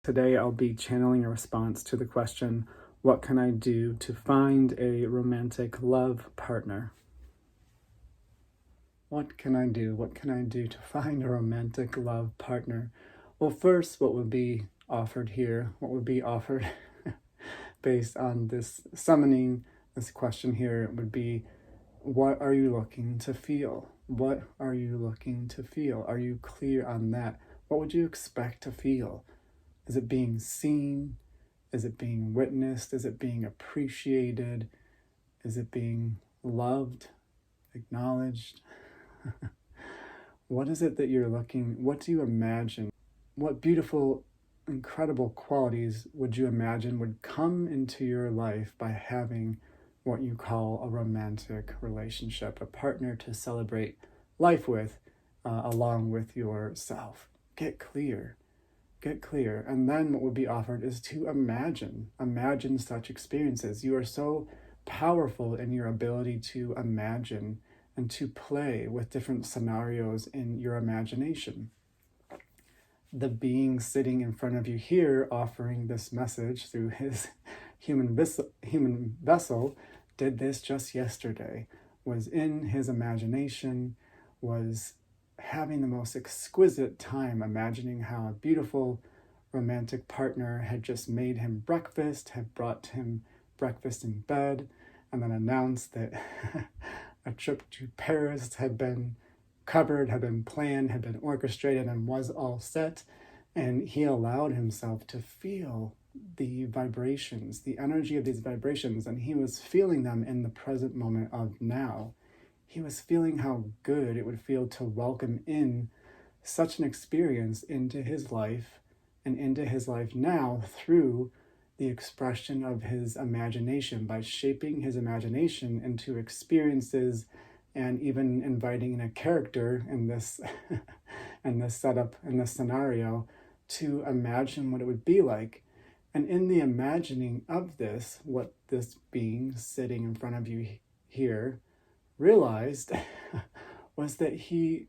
Today I'll be channeling a response to the question, what can I do to find a romantic love partner? What can I do? What can I do to find a romantic love partner? Well, first, what would be offered here, what would be offered based on this summoning, this question here, would be, what are you looking to feel? What are you looking to feel? Are you clear on that? What would you expect to feel? Is it being seen? Is it being witnessed? Is it being appreciated? Is it being loved, acknowledged? What is it that you're looking, what do you imagine? What beautiful, incredible qualities would you imagine would come into your life by having what you call a romantic relationship, a partner to celebrate life with, along with yourself? Get clear. And then what would be offered is to imagine such experiences. You are so powerful in your ability to imagine and to play with different scenarios in your imagination. The being sitting in front of you here offering this message through his human vessel did this just yesterday, was in his imagination, was having the most exquisite time imagining how a beautiful romantic partner had just made him breakfast, had brought him breakfast in bed, and then announced that a trip to Paris had been covered, had been planned, had been orchestrated, and was all set. And he allowed himself to feel the vibrations, the energy of these vibrations, and he was feeling them in the present moment of now. He was feeling how good it would feel to welcome in such an experience into his life and into his life now through the expression of his imagination, by shaping his imagination into experiences and even inviting in a character in this in this setup, in this scenario, to imagine what it would be like. And in the imagining of this, what this being sitting in front of you here realized was that he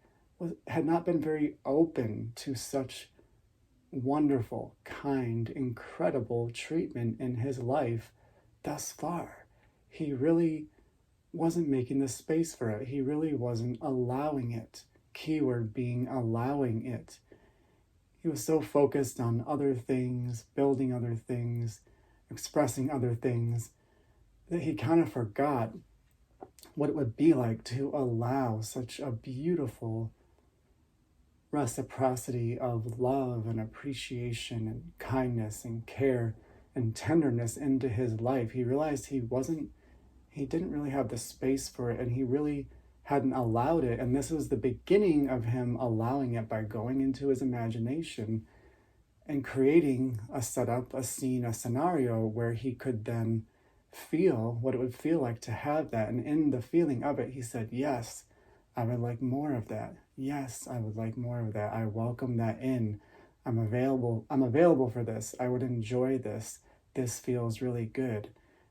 had not been very open to such wonderful, kind, incredible treatment in his life thus far. He really wasn't making the space for it. He really wasn't allowing it. Keyword being allowing it. He was so focused on other things, building other things, expressing other things, that he kind of forgot what it would be like to allow such a beautiful reciprocity of love and appreciation and kindness and care and tenderness into his life. He realized he didn't really have the space for it, and he really hadn't allowed it. And this was the beginning of him allowing it by going into his imagination and creating a setup, a scene, a scenario where he could then feel what it would feel like to have that. And in the feeling of it, he said, yes, I would like more of that. Yes, I would like more of that. I welcome that in. I'm available for this. I would enjoy this. This feels really good.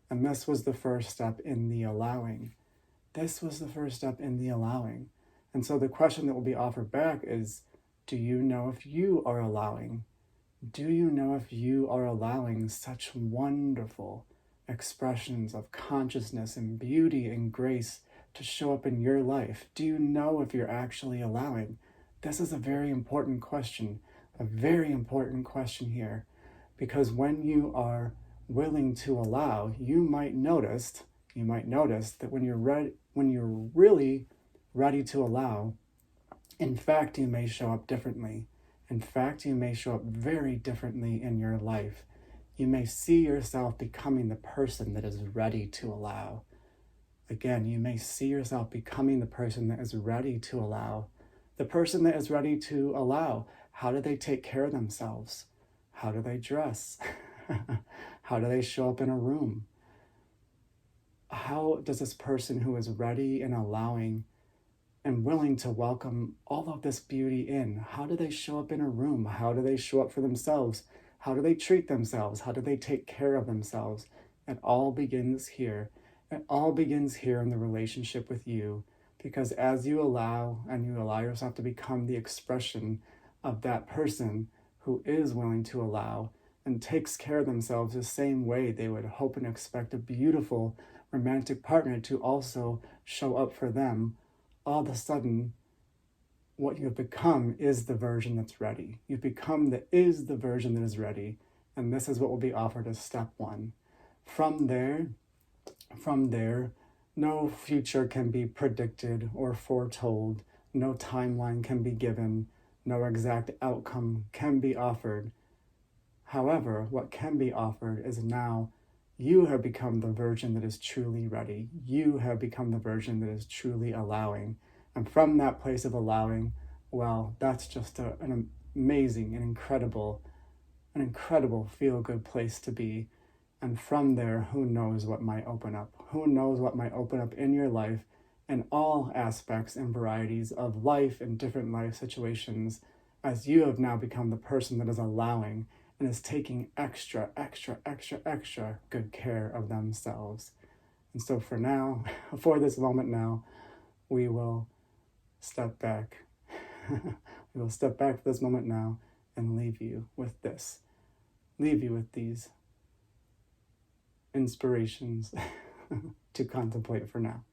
And this was the first step in the allowing. And so the question that will be offered back is, do you know if you are allowing? Do you know if you are allowing such wonderful expressions of consciousness and beauty and grace to show up in your life? Do you know if you're actually allowing? This is a very important question here, because when you are willing to allow, you might notice that when you're really ready to allow, in fact, you may show up differently. In fact, you may show up very differently in your life. You may see yourself becoming the person that is ready to allow. Again, you may see yourself becoming the person that is ready to allow. The person that is ready to allow. How do they take care of themselves? How do they dress? How do they show up in a room? How does this person who is ready and allowing and willing to welcome all of this beauty in, how do they show up in a room? How do they show up for themselves? How do they treat themselves? How do they take care of themselves? It all begins here. It all begins here in the relationship with you, because as you allow and you allow yourself to become the expression of that person who is willing to allow and takes care of themselves the same way they would hope and expect a beautiful romantic partner to also show up for them, all of a sudden, what you've become is the version that's ready. You've become the version that is ready. And this is what will be offered as step one. From there, no future can be predicted or foretold. No timeline can be given. No exact outcome can be offered. However, what can be offered is now you have become the version that is truly ready. You have become the version that is truly allowing. And from that place of allowing, well, that's just an amazing and incredible feel-good place to be. And from there, who knows what might open up? Who knows what might open up in your life in all aspects and varieties of life and different life situations, as you have now become the person that is allowing and is taking extra good care of themselves. And so for now, for this moment now, we will step back. We will step back for this moment now and leave you with this. Leave you with these inspirations to contemplate for now.